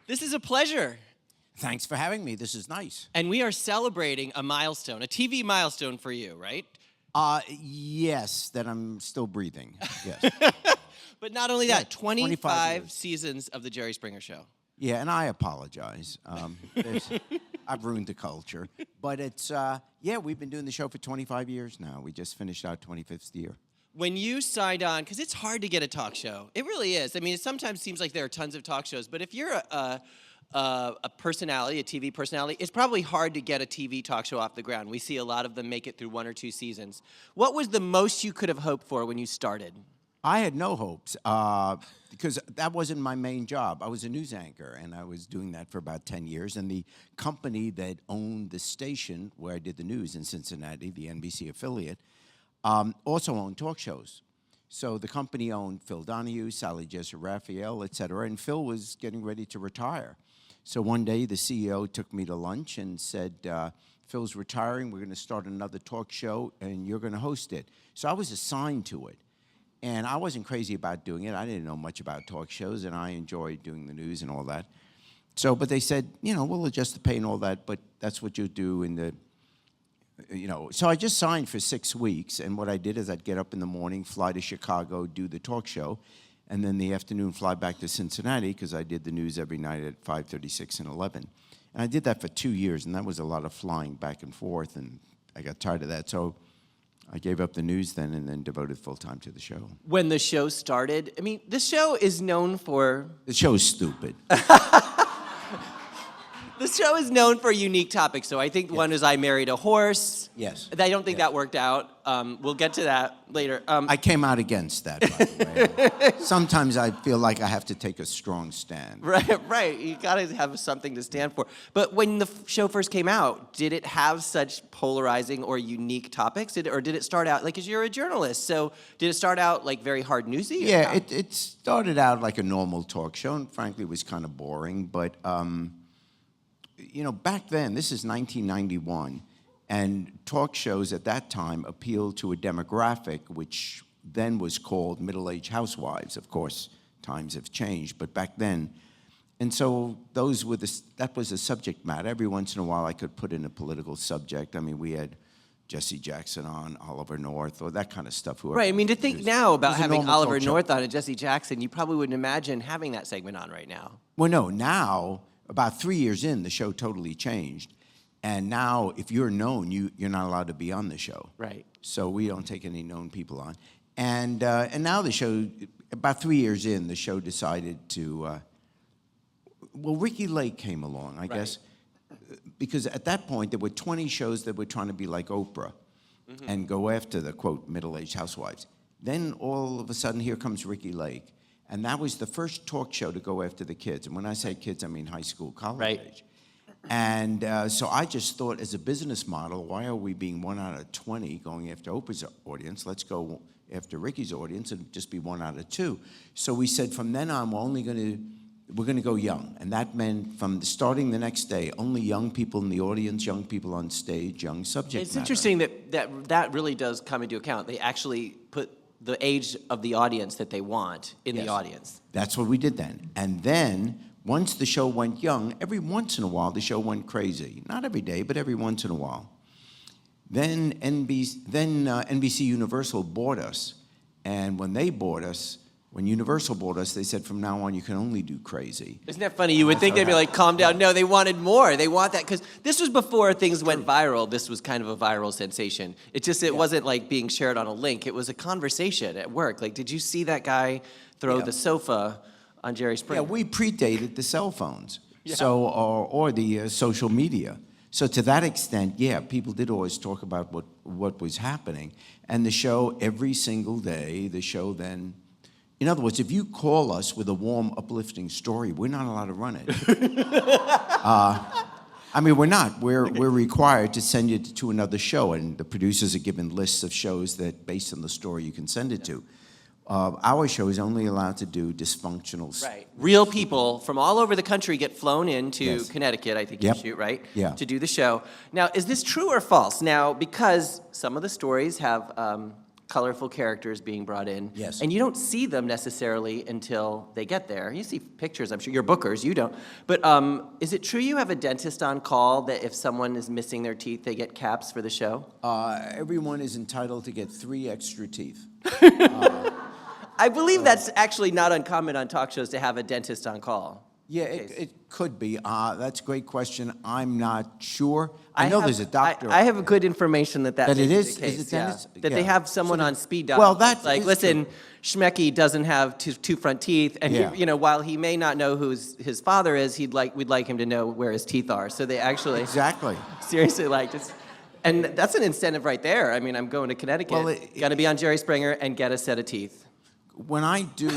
This is a pleasure. Thanks for having me. This is nice. And we are celebrating a milestone, a TV milestone for you, right? Yes, that I'm still breathing. Yes. But not only that, Yeah, 25 seasons of The Jerry Springer Show. Yeah, and I apologize. I've ruined the culture. But it's, we've been doing the show for 25 years now. We just finished our 25th year. When you signed on, because it's hard to get a talk show. It really is. I mean, it sometimes seems like there are tons of talk shows, but if you're a personality, a TV personality, it's probably hard to get a TV talk show off the ground. We see a lot of them make it through 1 or 2 seasons. What was the most you could have hoped for when you started? I had no hopes because that wasn't my main job. I was a news anchor, and I was doing that for about 10 years. And the company that owned the station where I did the news in Cincinnati, the NBC affiliate, also owned talk shows. So the company owned Phil Donahue, Sally Jessy Raphael, et cetera, and Phil was getting ready to retire. So one day the CEO took me to lunch and said, Phil's retiring, we're going to start another talk show, and you're going to host it. So I was assigned to it. And I wasn't crazy about doing it. I didn't know much about talk shows, and I enjoyed doing the news and all that. So, but they said, we'll adjust the pay and all that, but that's what you do in the, So I just signed for 6 weeks, and what I did is I'd get up in the morning, fly to Chicago, do the talk show, and then the afternoon fly back to Cincinnati because I did the news every night at 5:30, 6, and 11. And I did that for 2 years, and that was a lot of flying back and forth, and I got tired of that. So I gave up the news then and then devoted full time to the show. When the show started, I mean, the show is known for... The show's stupid. The show is known for unique topics. So I think one is I Married a Horse. Yes. I don't think that worked out. We'll get to that later. I came out against that, by the way. Sometimes I feel like I have to take a strong stand. Right. You got to have something to stand for. But when the show first came out, did it have such polarizing or unique topics? Or did it start out, like, because you're a journalist, so did it start out, like, very hard newsy? Yeah, it started out like a normal talk show, and frankly, it was kind of boring. But, back then, this is 1991, and talk shows at that time appealed to a demographic which then was called middle-aged housewives. Of course, times have changed, but back then. And so that was the subject matter. Every once in a while, I could put in a political subject. I mean, we had Jesse Jackson on, Oliver North, or that kind of stuff. Right, I mean, to think now about having Oliver North on and Jesse Jackson, you probably wouldn't imagine having that segment on right now. Well, no, now, about 3 years in, the show totally changed. And now, if you're known, you're not allowed to be on the show. Right. So we don't take any known people on. And now the show, about 3 years in, the show decided to, Ricky Lake came along, I guess. Because at that point, there were 20 shows that were trying to be like Oprah and go after the, quote, middle-aged housewives. Then all of a sudden, here comes Ricky Lake. And that was the first talk show to go after the kids. And when I say kids, I mean high school, college age. And so I just thought, as a business model, why are we being 1 out of 20 going after Oprah's audience? Let's go after Ricky's audience and just be 1 out of 2. So we said, from then on, we're going to go young. And that meant from starting the next day, only young people in the audience, young people on stage, young subject matter. It's interesting that really does come into account. They actually put the age of the audience that they want in the audience. That's what we did then. And then, once the show went young, every once in a while the show went crazy. Not every day, but every once in a while. Then NBC Universal bought us. And when they bought us, when Universal bought us, they said, from now on, you can only do crazy. Isn't that funny? You would think they'd be like, calm down. No, they wanted more. They want that, because this was before things went viral. This was kind of a viral sensation. It wasn't like being shared on a link. It was a conversation at work. Like, did you see that guy throw the sofa on Jerry Springer? Yeah, we predated the cell phones, so or the social media. So to that extent, people did always talk about what was happening. And the show, every single day, the show then... In other words, if you call us with a warm, uplifting story, we're not allowed to run it. I mean, we're not. We're required to send you to another show, and the producers are given lists of shows that, based on the story, you can send it to. Our show is only allowed to do dysfunctional. Right. Real people from all over the country get flown into Connecticut, I think you shoot, right? Yeah. To do the show. Now, is this true or false? Now, because some of the stories have colorful characters being brought in. Yes. And you don't see them necessarily until they get there. You see pictures, I'm sure. You're bookers, you don't. But is it true you have a dentist on call that if someone is missing their teeth, they get caps for the show? Everyone is entitled to get 3 extra teeth. I believe that's actually not uncommon on talk shows to have a dentist on call. Yeah, it could be. That's a great question. I'm not sure. I know there's a doctor. I have good information that That it may be is? the case, Is it yeah. dentist? That they Yeah. have someone on speed dial. Well, that like, is listen, Schmecky doesn't have two front teeth, and Yeah. you know, while he may not know who his father is, we'd like him to know where his teeth are. So they actually Exactly. seriously like just. And that's an incentive right there. I mean, I'm going to Connecticut. Well, Got to be on Jerry Springer and get a set of teeth. When I do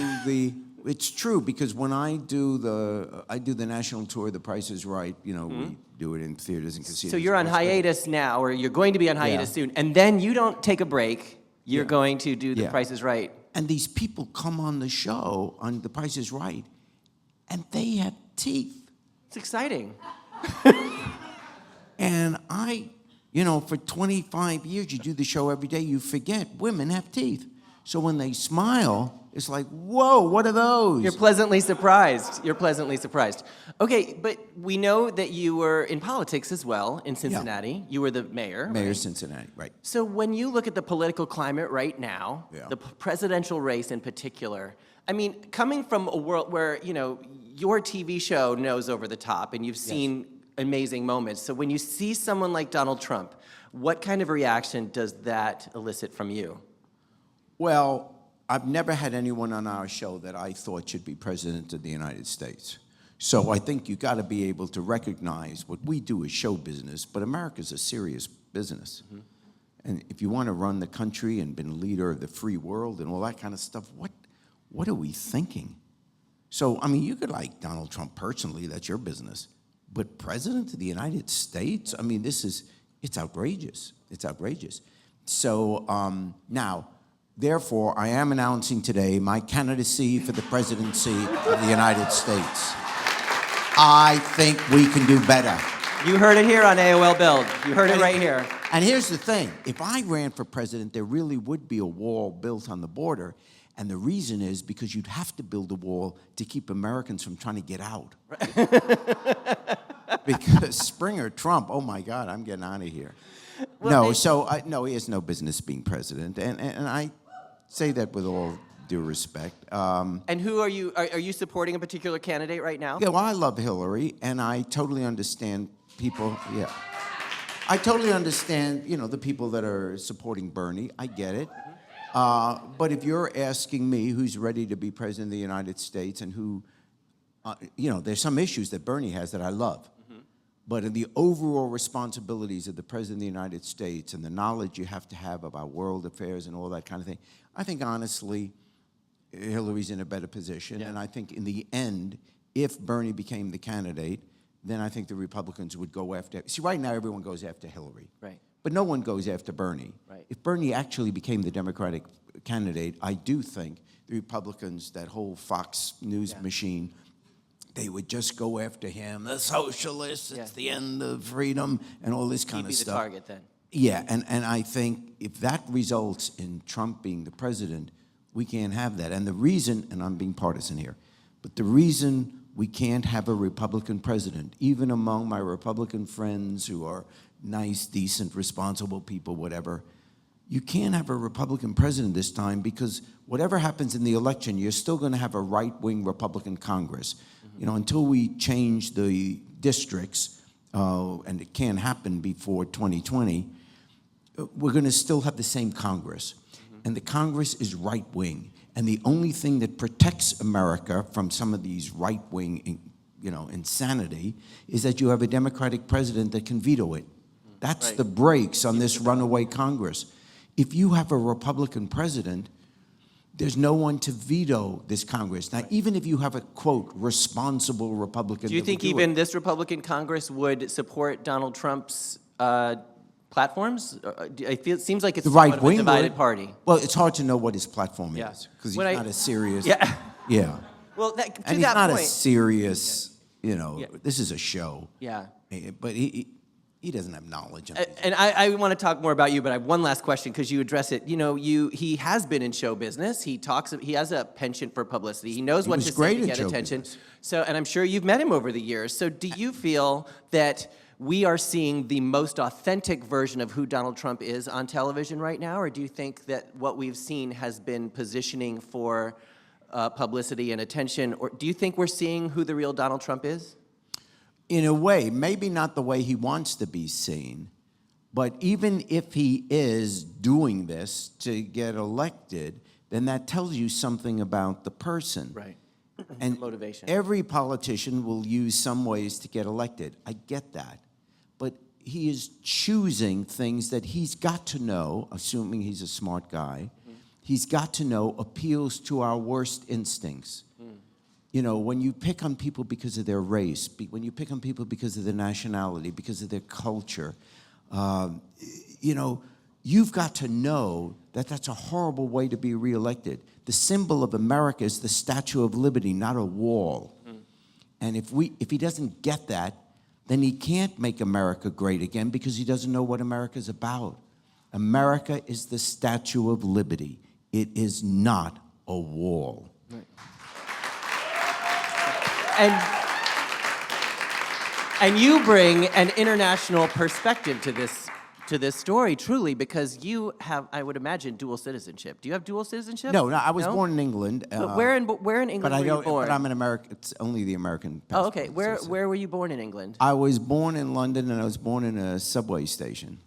it's true because when I do the national tour, The Price is Right. You know, we do it in theaters and casinos. So you're on hiatus now, or you're going to be on hiatus soon, and then you don't take a break. You're going to do The Price is Right. And these people come on the show on The Price is Right, and they have teeth. It's exciting. And for 25 years, you do the show every day, you forget women have teeth. So when they smile, it's like, whoa, what are those? You're pleasantly surprised. You're pleasantly surprised. Okay, but we know that you were in politics as well in Cincinnati. You were the mayor. Mayor of Cincinnati, right. So when you look at the political climate right now, the presidential race in particular, I mean, coming from a world where, your TV show knows over the top and you've seen amazing moments. So when you see someone like Donald Trump, what kind of reaction does that elicit from you? Well, I've never had anyone on our show that I thought should be president of the United States. So I think you got to be able to recognize what we do is show business, but America's a serious business. And if you want to run the country and been a leader of the free world and all that kind of stuff, what are we thinking? So, I mean, you could like Donald Trump personally, that's your business. But president of the United States? I mean, it's outrageous. It's outrageous. So now, therefore, I am announcing today my candidacy for the presidency of the United States. I think we can do better. You heard it here on AOL Build. You heard it right here. And here's the thing. If I ran for president, there really would be a wall built on the border. And the reason is because you'd have to build a wall to keep Americans from trying to get out. Because Springer, Trump, oh my God, I'm getting out of here. Well, no, he has no business being president. And I say that with all due respect. And who are you? Are you supporting a particular candidate right now? Yeah, well, I love Hillary, and I totally understand people. Yeah, I totally understand. The people that are supporting Bernie. I get it. But if you're asking me who's ready to be president of the United States and who, there's some issues that Bernie has that I love. But in the overall responsibilities of the President of the United States and the knowledge you have to have about world affairs and all that kind of thing, I think, honestly, Hillary's in a better position. And I think in the end, if Bernie became the candidate, then I think the Republicans would go after... See, right now, everyone goes after Hillary. Right. But no one goes after Bernie. Right. If Bernie actually became the Democratic candidate, I do think the Republicans, that whole Fox News machine... They would just go after him, the socialists, it's the end of freedom, and all this kind of stuff. He'd be the target then. Yeah, and I think if that results in Trump being the president, we can't have that. And the reason, and I'm being partisan here, but the reason we can't have a Republican president, even among my Republican friends who are nice, decent, responsible people, whatever, you can't have a Republican president this time because whatever happens in the election, you're still going to have a right-wing Republican Congress. Until we change the districts, and it can't happen before 2020, we're going to still have the same Congress. And the Congress is right-wing. And the only thing that protects America from some of these right-wing, insanity is that you have a Democratic president that can veto it. That's the brakes on this runaway Congress. If you have a Republican president, there's no one to veto this Congress. Now, even if you have a, quote, responsible Republican... Do you think even this Republican Congress would support Donald Trump's platforms? It seems like it's the right somewhat of a divided party. Well, it's hard to know what his platform is, because he's not a serious... Yeah. Well, to and he's that not point, a serious, this is a show. Yeah. But He doesn't have knowledge. And I want to talk more about you, but I have one last question because you address it. He has been in show business. He has a penchant for publicity. He knows what to say to get attention. So, and I'm sure you've met him over the years. So do you feel that we are seeing the most authentic version of who Donald Trump is on television right now? Or do you think that what we've seen has been positioning for publicity and attention? Or do you think we're seeing who the real Donald Trump is? In a way, maybe not the way he wants to be seen, but even if he is doing this to get elected, then that tells you something about the person. Right. And motivation. Every politician will use some ways to get elected. I get that. But he is choosing things that he's got to know, assuming he's a smart guy, he's got to know appeals to our worst instincts. When you pick on people because of their race, when you pick on people because of their nationality, because of their culture, you've got to know that that's a horrible way to be reelected. The symbol of America is the Statue of Liberty, not a wall. And if he doesn't get that, then he can't make America great again because he doesn't know what America's about. America is the Statue of Liberty. It is not a wall. Right. And you bring an international perspective to this story, truly, because you have, I would imagine, dual citizenship. Do you have dual citizenship? No, I was born in England. But where in England were you born? But I'm an American. It's only the American Oh, passport. okay. Where were you born in England? I was born in London, and I was born in a subway station.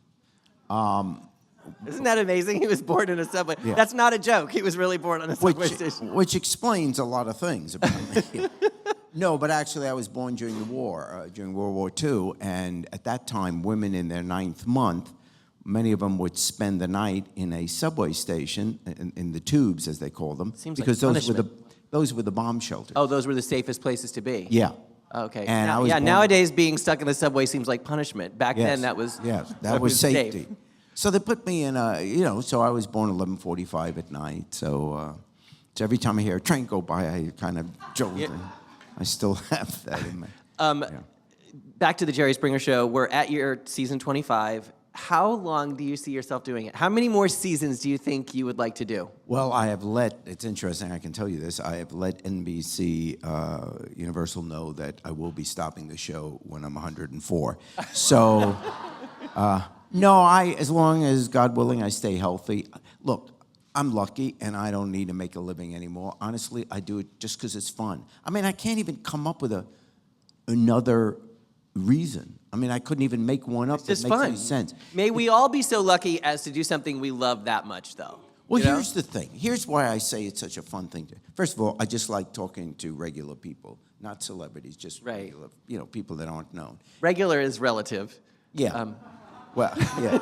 Isn't that amazing? He was born in a subway. Yeah. That's not a joke. He was really born on a subway station. Which explains a lot of things about me. No, but actually I was born during the war, during World War II, and at that time, women in their 9th month, many of them would spend the night in a subway station, in the tubes, as they call them, Seems because like those were the bomb shelters. Oh, those were the safest places to be. Yeah. Okay. And nowadays being stuck in the subway seems like punishment. Back then, that was that was safety. Safe. So they put me in so I was born 11:45 at night. So every time I hear a train go by, I kind of jolt. Yeah. I still have that in me. Back to the Jerry Springer Show. We're at your season 25. How long do you see yourself doing it? How many more seasons do you think you would like to do? Well, it's interesting, I can tell you this, I have let NBC Universal know that I will be stopping the show when I'm 104. So, no, as long as, God willing, I stay healthy. Look, I'm lucky, and I don't need to make a living anymore. Honestly, I do it just because it's fun. I mean, I can't even come up with another reason. I mean, I couldn't even make one up that makes any sense. May we all be so lucky as to do something we love that much, though. Well, here's the thing. Here's why I say it's such a fun thing to. First of all, I just like talking to regular people, not celebrities, just regular, people that aren't known. Regular is relative. Yeah. Well, yeah.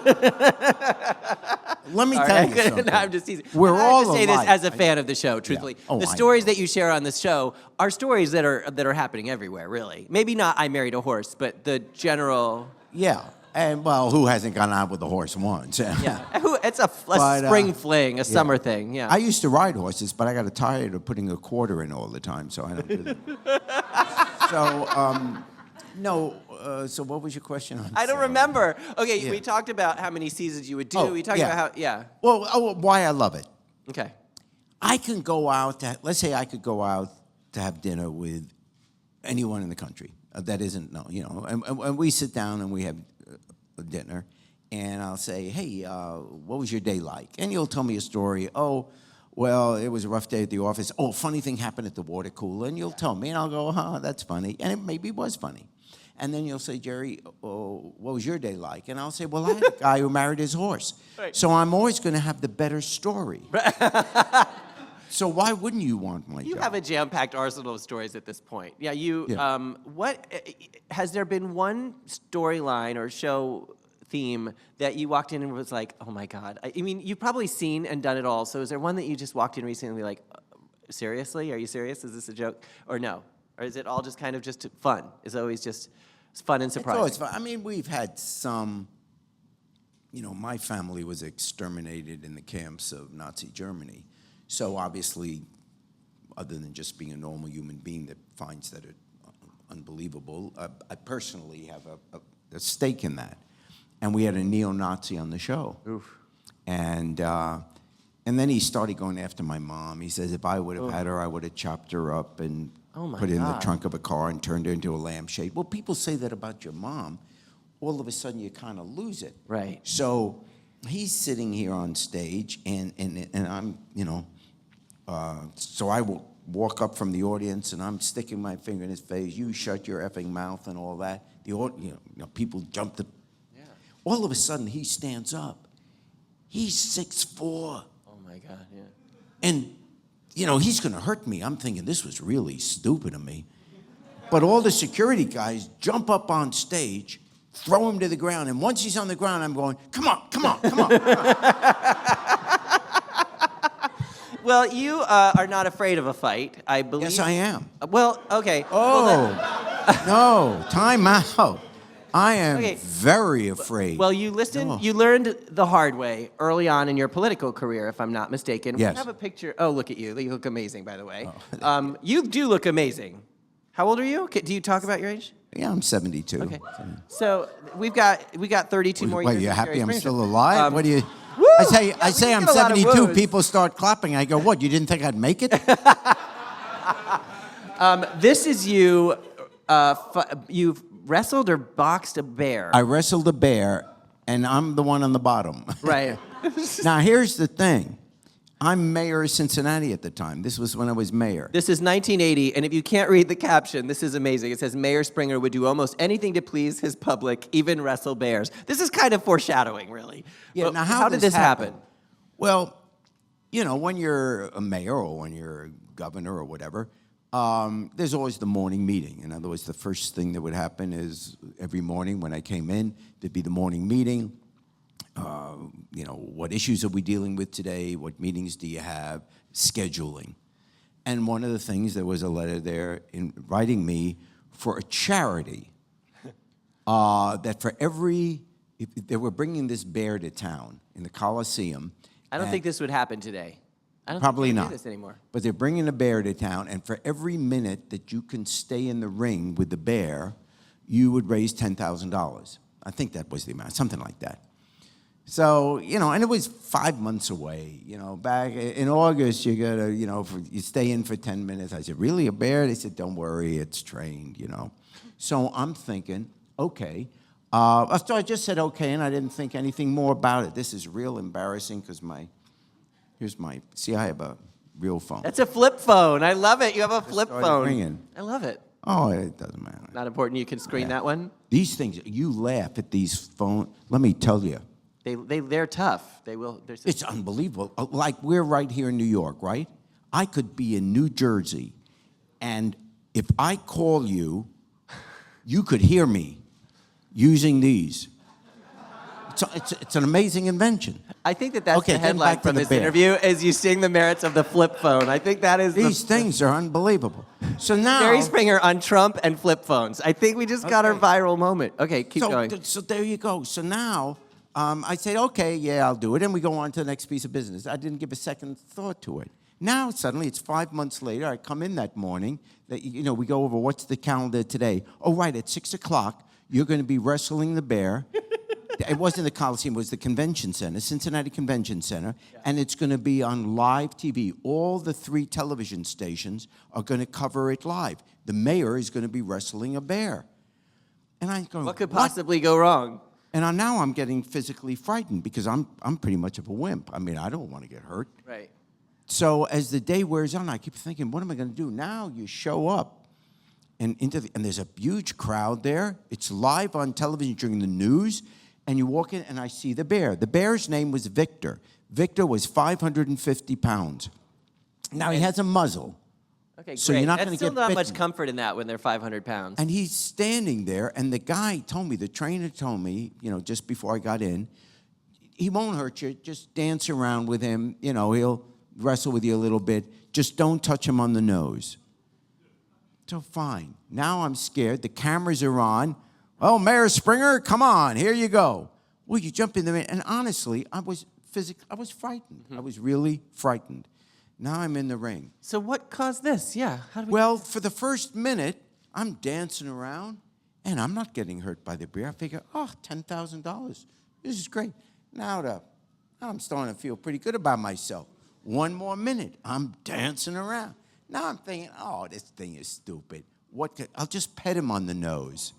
Let me tell you something. No, I'm just teasing. We're all alike. I say this as a fan of the show, truthfully. Yeah. Oh, the stories that you share on this show are stories that are happening everywhere, really. Maybe not I Married a Horse, but the general... Yeah. And, well, who hasn't gone out with a horse once? Yeah. It's a spring fling, a summer thing, yeah. I used to ride horses, but I got tired of putting a quarter in all the time, so I don't do that. So, no... so what was your question? I don't remember. Okay, we talked about how many seasons you would do. We talked about how, Well, why I love it. Okay. I can go out, let's say I could go out to have dinner with anyone in the country that isn't, and we sit down and we have dinner, and I'll say, hey, what was your day like? And you'll tell me a story. Oh, well, it was a rough day at the office. Oh, funny thing happened at the water cooler, and you'll tell me, and I'll go, that's funny, and it maybe was funny. And then you'll say, Jerry, what was your day like? And I'll say, well, I had a guy who married his horse. Right. So I'm always going to have the better story. So why wouldn't you want my job? You have a jam-packed arsenal of stories at this point. What has there been one storyline or show theme that you walked in and was like, oh my God? I mean, you've probably seen and done it all. So is there one that you just walked in recently like, seriously? Are you serious? Is this a joke? Or no? Or is it all just kind of just fun? Is it always just fun and surprising? It's always fun. I mean, we've had some, my family was exterminated in the camps of Nazi Germany. So obviously, other than just being a normal human being that finds that it unbelievable, I personally have a stake in that. and we had a neo-Nazi on the show. Oof. And then he started going after my mom. He says, if I would have had her, I would have chopped her up and put her in the trunk of a car and turned her into a lampshade. Well, people say that about your mom. All of a sudden, you kind of lose it. Right. So he's sitting here on stage, and I'm, so I will walk up from the audience, and I'm sticking my finger in his face. You shut your effing mouth and all that. People jump the. Yeah. All of a sudden, he stands up. He's 6'4". Oh my God! Yeah. And he's going to hurt me. I'm thinking this was really stupid of me. But all the security guys jump up on stage, throw him to the ground, and once he's on the ground, I'm going, come on, come on, come on. Well, you are not afraid of a fight, I believe. Yes, I am. Well, okay. Oh, no, time out. I am very afraid. Well, you learned the hard way early on in your political career, if I'm not mistaken. Yes. We have a picture. Oh, look at you. You look amazing, by the way. You do look amazing. How old are you? Do you talk about your age? Yeah, I'm 72. Okay. So we got 32 more years. Wait, you're happy I'm experience. still alive? What do you... Woo! I say I'm 72, people start clapping. I go, what, you didn't think I'd make it? This is you. You've wrestled or boxed a bear. I wrestled a bear, and I'm the one on the bottom. Right. Now, here's the thing. I'm mayor of Cincinnati at the time. This was when I was mayor. This is 1980, and if you can't read the caption, this is amazing. It says, Mayor Springer would do almost anything to please his public, even wrestle bears. This is kind of foreshadowing, really. Yeah, But now how did this happen? Well, when you're a mayor or when you're a governor or whatever, there's always the morning meeting. In other words, the first thing that would happen is every morning when I came in, there'd be the morning meeting. What issues are we dealing with today? What meetings do you have? Scheduling. And one of the things, there was a letter there inviting me for a charity that for they were bringing this bear to town in the Coliseum. I don't think this would happen today. I don't Probably think they not. do this anymore. But they're bringing a bear to town, and for every minute that you can stay in the ring with the bear, you would raise $10,000. I think that was the amount, something like that. So, and it was 5 months away. Back in August, you gotta, you stay in for 10 minutes. I said, really, a bear? They said, don't worry, it's trained, So I'm thinking, okay. So I just said okay, and I didn't think anything more about it. This is real embarrassing because see, I have a real phone. That's a flip phone. I love it. You have a flip phone. Ringing. I love it. Oh, it doesn't matter. Not important. You can screen that one. These things, you laugh at these phones. Let me tell you. They're tough. It's unbelievable. Like we're right here in New York, right? I could be in New Jersey, and if I call you, you could hear me using these. It's an amazing invention. I think that's Okay, the getting headline back to from the this bear. interview is you sing the merits of the flip phone. I think that is These things are unbelievable. So now... Jerry Springer on Trump and flip phones. I think we just got our viral moment. Okay, keep going. So there you go. So now I said, okay, yeah, I'll do it. And we go on to the next piece of business. I didn't give a second thought to it. Now, suddenly, it's 5 months later. I come in that morning. We go over what's the calendar today. Oh, right, at 6 o'clock, you're going to be wrestling the bear. It wasn't the Coliseum, it was the Convention Center, Cincinnati Convention Center, and it's going to be on live TV. All the 3 television stations are going to cover it live. The mayor is going to be wrestling a bear. And I'm going, what could possibly go wrong? And now I'm getting physically frightened because I'm pretty much of a wimp. I mean, I don't want to get hurt. Right. So as the day wears on, I keep thinking, what am I going to do? Now you show up, and there's a huge crowd there. It's live on television during the news. And you walk in, and I see the bear. The bear's name was Victor. Victor was 550 pounds. Now, he has a muzzle. Okay, great. So you're not going to get That's still not bitten. much comfort in that when they're 500 pounds. And he's standing there, and the guy told me, the trainer told me, just before I got in, he won't hurt you. Just dance around with him. He'll wrestle with you a little bit. Just don't touch him on the nose. So fine. Now I'm scared. The cameras are on. Oh, Mayor Springer, come on, here you go. Well, you jump in the ring, and honestly, I was frightened. I was really frightened. Now I'm in the ring. So what caused this? Yeah. Well, for the first minute, I'm dancing around, And I'm not getting hurt by the beer. I figure, oh, $10,000. This is great. Now I'm starting to feel pretty good about myself. One more minute, I'm dancing around. Now I'm thinking, oh, this thing is stupid. I'll just pet him on the nose.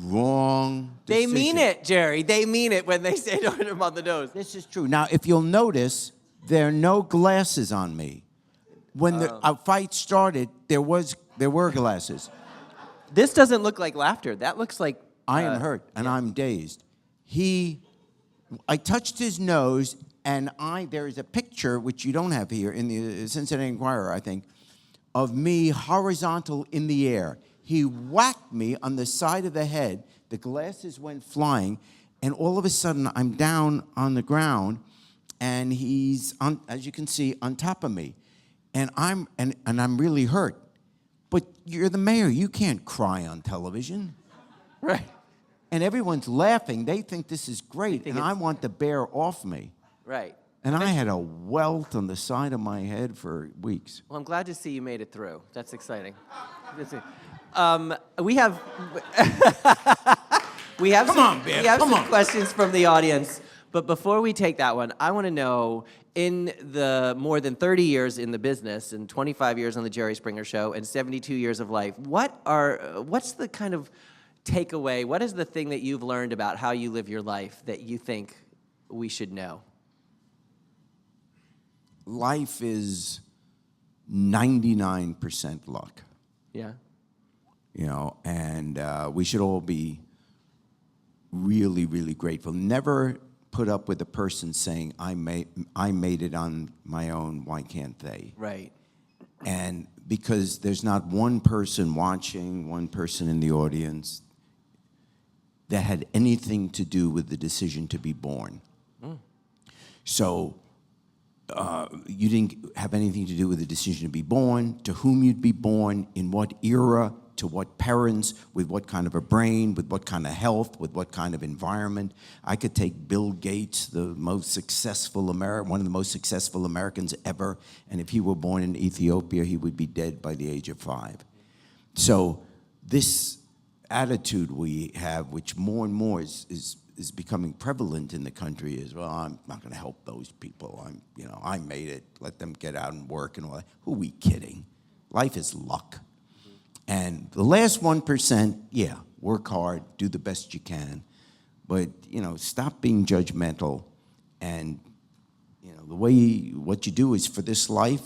Wrong decision. They mean it, Jerry. They mean it when they say don't hit him on the nose. This is true. Now, if you'll notice, there are no glasses on me. When the fight started, there were glasses. This doesn't look like laughter. That looks like... I am hurt, and I'm dazed. I touched his nose, and there is a picture, which you don't have here, in the Cincinnati Enquirer, I think, of me horizontal in the air. He whacked me on the side of the head. The glasses went flying, and all of a sudden, I'm down on the ground, and he's, as you can see, on top of me. And I'm really hurt. But you're the mayor. You can't cry on television. Right. And everyone's laughing. They think this is great, and I want the bear off me. Right. And I had a welt on the side of my head for weeks. Well, I'm glad to see you made it through. That's exciting. We have some questions from the audience. But before we take that one, I want to know, in the more than 30 years in the business and 25 years on the Jerry Springer Show and 72 years of life, what's the kind of takeaway? What is the thing that you've learned about how you live your life that you think we should know? Life is 99% luck. Yeah. You know, and we should all be really, really grateful. Never put up with a person saying, I made it on my own, why can't they? Right. And because there's not one person watching, one person in the audience that had anything to do with the decision to be born. So you didn't have anything to do with the decision to be born, to whom you'd be born, in what era, to what parents, with what kind of a brain, with what kind of health, with what kind of environment. I could take Bill Gates, the most successful one of the most successful Americans ever, and if he were born in Ethiopia, he would be dead by the age of 5. So this attitude we have, which more and more is becoming prevalent in the country, is, well, I'm not going to help those people. I made it. Let them get out and work and all that. Who are we kidding? Life is luck. And the last 1%, yeah, work hard, do the best you can, but stop being judgmental. And what you do is, for this life,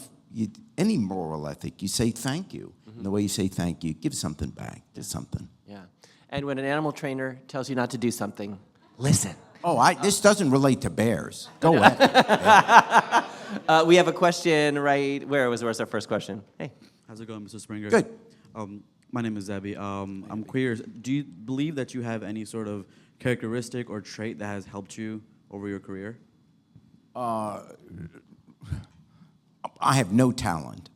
any moral ethic, you say thank you. And the way you say thank you, give something back. Do something. Yeah. And when an animal trainer tells you not to do something, listen. Oh, this doesn't relate to bears. Go ahead. We have a question right where was our first question? Hey. How's it going, Mr. Springer? Good. My name is Zebby. I'm queer. Do you believe that you have any sort of characteristic or trait that has helped you over your career? I have no talent.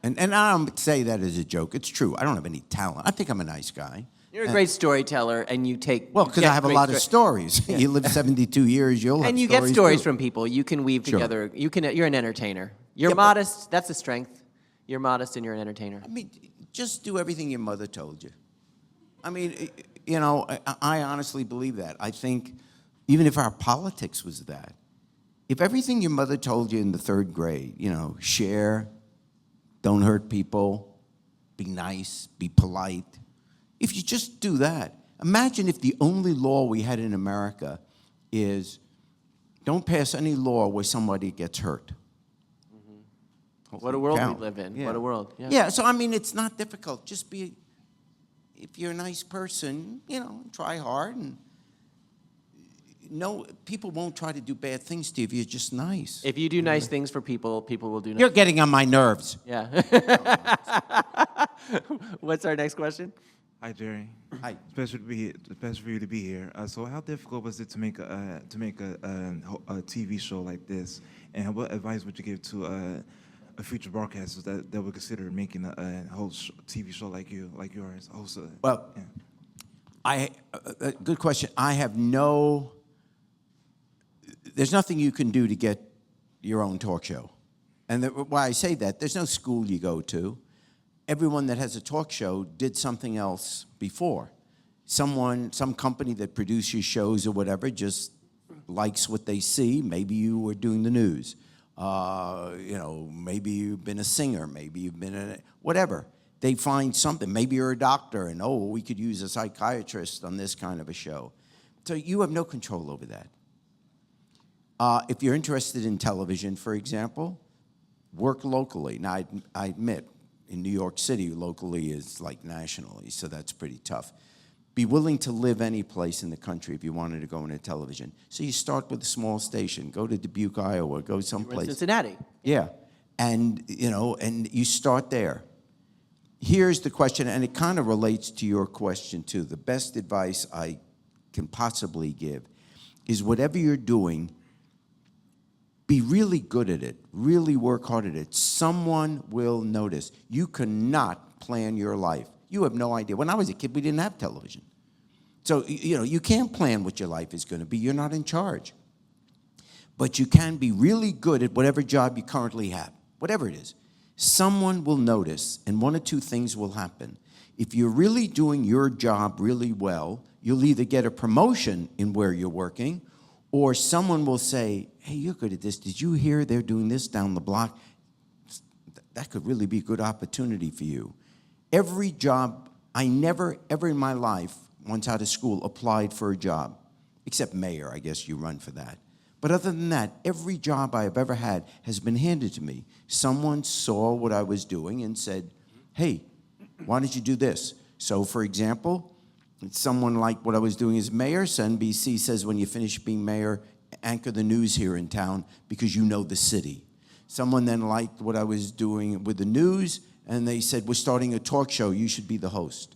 And I don't say that as a joke. It's true. I don't have any talent. I think I'm a nice guy. You're a great storyteller, and you take... Well, because I have a lot of stories. You live 72 years, you'll have and you stories get stories too. from people. You can weave Sure. together. You're an entertainer. You're modest. That's a strength. You're modest and you're an entertainer. I mean, just do everything your mother told you. I mean, I honestly believe that. I think even if our politics was that, if everything your mother told you in the 3rd grade, share, don't hurt people, be nice, be polite, if you just do that, imagine if the only law we had in America is don't pass any law where somebody gets hurt. What a world we live in. Yeah. What a world. Yeah. Yeah, so I mean, it's not difficult. Just if you're a nice person, try hard. And no, people won't try to do bad things to you if you're just nice. If you do nice things for people, people will do nice. You're getting on my nerves. Yeah. What's our next question? Hi, Jerry. Hi. It's best for you to be here. So, how difficult was it to make a TV show like this? And what advice would you give to a future broadcaster that would consider making a whole TV show like yours? Also, Well, yeah. Good question. There's nothing you can do to get your own talk show. And why I say that, there's no school you go to. everyone that has a talk show did something else before. Some company that produces shows or whatever just likes what they see. Maybe you were doing the news. Maybe you've been a singer. Maybe you've been whatever. They find something. Maybe you're a doctor, and we could use a psychiatrist on this kind of a show. So you have no control over that. If you're interested in television, for example, work locally. Now, I admit, in New York City, locally is like nationally, so that's pretty tough. Be willing to live any place in the country if you wanted to go into television. So you start with a small station. Go to Dubuque, Iowa. Go someplace. Cincinnati. Yeah, and you start there. Here's the question, and it kind of relates to your question too. The best advice I can possibly give is whatever you're doing, be really good at it. Really work hard at it. Someone will notice. You cannot plan your life. You have no idea. When I was a kid, we didn't have television. So, you can't plan what your life is going to be. You're not in charge. But you can be really good at whatever job you currently have, whatever it is. Someone will notice, and one or two things will happen. If you're really doing your job really well, you'll either get a promotion in where you're working, or someone will say, hey, you're good at this. Did you hear they're doing this down the block? That could really be a good opportunity for you. Every job, I never, ever in my life, once out of school, applied for a job, except mayor. I guess you run for that. But other than that, every job I have ever had has been handed to me. Someone saw what I was doing and said, hey, why don't you do this? So, for example, someone liked what I was doing as mayor. So NBC says, when you finish being mayor, anchor the news here in town because you know the city. Someone then liked what I was doing with the news, and they said, we're starting a talk show, you should be the host.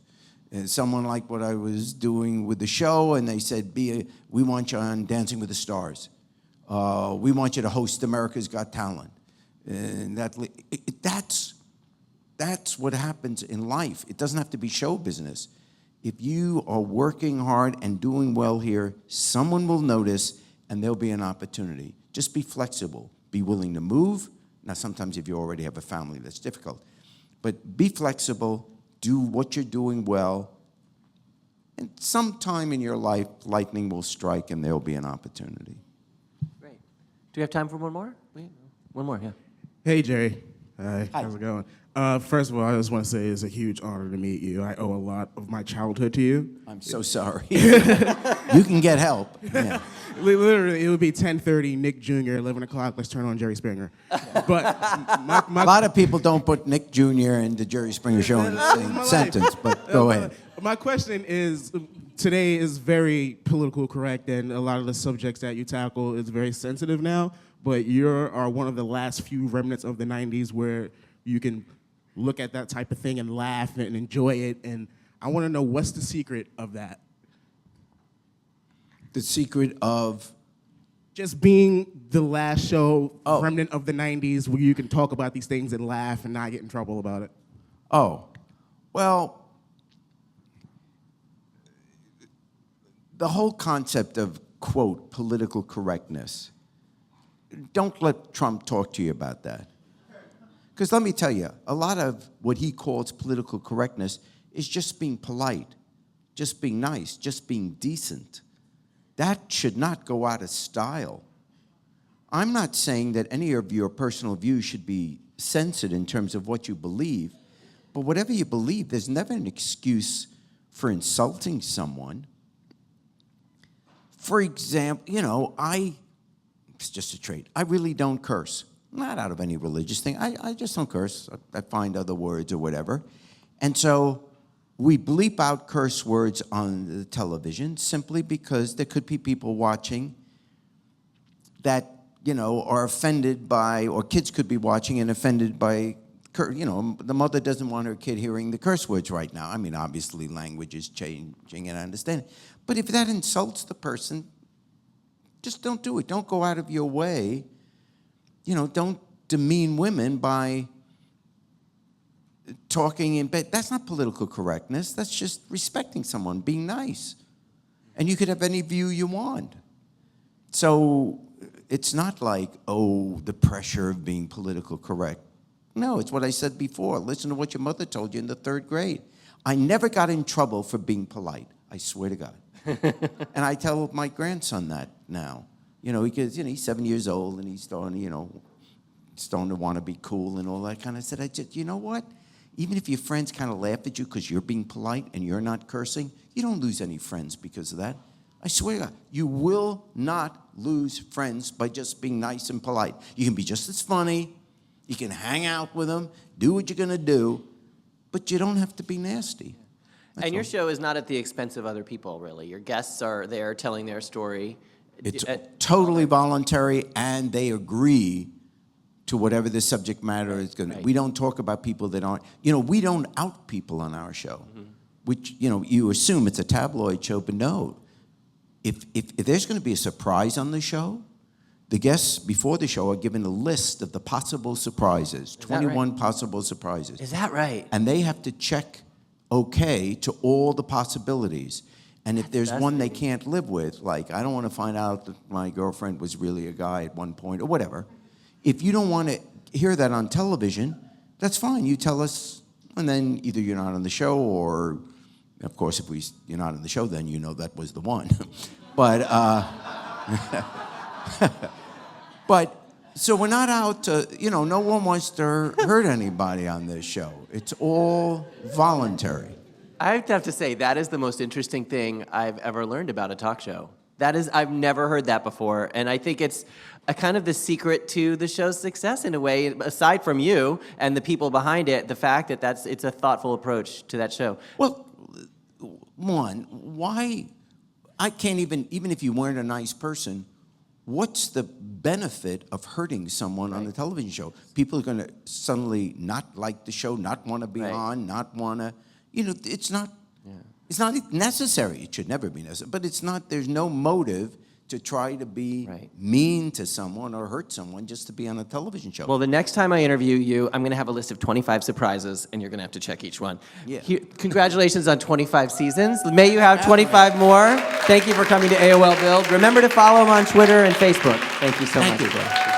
And someone liked what I was doing with the show, and they said, we want you on Dancing with the Stars. We want you to host America's Got Talent. And that's what happens in life. It doesn't have to be show business. If you are working hard and doing well here, someone will notice, and there'll be an opportunity. Just be flexible. Be willing to move. Now, sometimes if you already have a family, that's difficult. But be flexible, do what you're doing well, and sometime in your life, lightning will strike and there'll be an opportunity. Great. Do we have time for one more? One more, yeah. Hey, Jerry. Hi. How's it going? First of all, I just want to say it's a huge honor to meet you. I owe a lot of my childhood to you. I'm so sorry. You can get help. Yeah. Literally, it would be 10:30, Nick Jr., 11 o'clock, let's turn on Jerry Springer. But A lot of people don't put Nick Jr. and the Jerry Springer Show in the same sentence, but go ahead. My question is, today is very political correct, and a lot of the subjects that you tackle is very sensitive now, but you are one of the last few remnants of the 90s where you can look at that type of thing and laugh and enjoy it, and I want to know, what's the secret of that? The secret of? Just being the last show remnant of the 90s where you can talk about these things and laugh and not get in trouble about it. Oh, well, the whole concept of, quote, political correctness, don't let Trump talk to you about that. Because let me tell you, a lot of what he calls political correctness is just being polite, just being nice, just being decent. That should not go out of style. I'm not saying that any of your personal views should be censored in terms of what you believe, but whatever you believe, there's never an excuse for insulting someone. For example, it's just a trait. I really don't curse. Not out of any religious thing. I just don't curse. I find other words or whatever. And so we bleep out curse words on the television simply because there could be people watching that, are offended by, or kids could be watching and offended by, the mother doesn't want her kid hearing the curse words right now. I mean, obviously language is changing and I understand it. But if that insults the person, just don't do it. Don't go out of your way. Don't demean women by talking in bed. That's not political correctness. That's just respecting someone, being nice. And you could have any view you want. So it's not like, the pressure of being political correct. No, it's what I said before. Listen to what your mother told you in the 3rd grade. I never got in trouble for being polite. I swear to God. And I tell my grandson that now. Because, he's 7 years old and he's starting to want to be cool and all that kind of stuff. I said, you know what? Even if your friends kind of laugh at you because you're being polite and you're not cursing, you don't lose any friends because of that. I swear to God, you will not lose friends by just being nice and polite. You can be just as funny. You can hang out with them, do what you're going to do, but you don't have to be nasty. And your show is not at the expense of other people, really. Your guests are there telling their story. It's totally voluntary, and they agree to whatever the subject matter is going to be. We don't talk about people that aren't, we don't out people on our show, which, you assume it's a tabloid show, but no. If there's going to be a surprise on the show, the guests before the show are given a list of the possible surprises, 21 possible surprises. Is that right? And they have to check okay to all the possibilities. And if there's one they can't live with, like I don't want to find out that my girlfriend was really a guy at one point or whatever, if you don't want to hear that on television, that's fine. You tell us, and then either you're not on the show or, of course, if you're not on the show, then you know that was the one. But so we're not out to, no one wants to hurt anybody on this show. It's all voluntary. I have to say, that is the most interesting thing I've ever learned about a talk show. I've never heard that before, and I think it's a kind of the secret to the show's success in a way, aside from you and the people behind it, the fact that it's a thoughtful approach to that show. Well, one, why, I can't even if you weren't a nice person, what's the benefit of hurting someone on a television show? People are going to suddenly not like the show, not want to be on, not want to, it's not necessary. It should never be necessary. But there's no motive to try to be mean to someone or hurt someone just to be on a television show. Well, the next time I interview you, I'm going to have a list of 25 surprises, and you're going to have to check each one. Yeah. Congratulations on 25 seasons. May you have 25 more. Thank you for coming to AOL Build. Remember to follow him on Twitter and Facebook. Thank you so much. Thank you.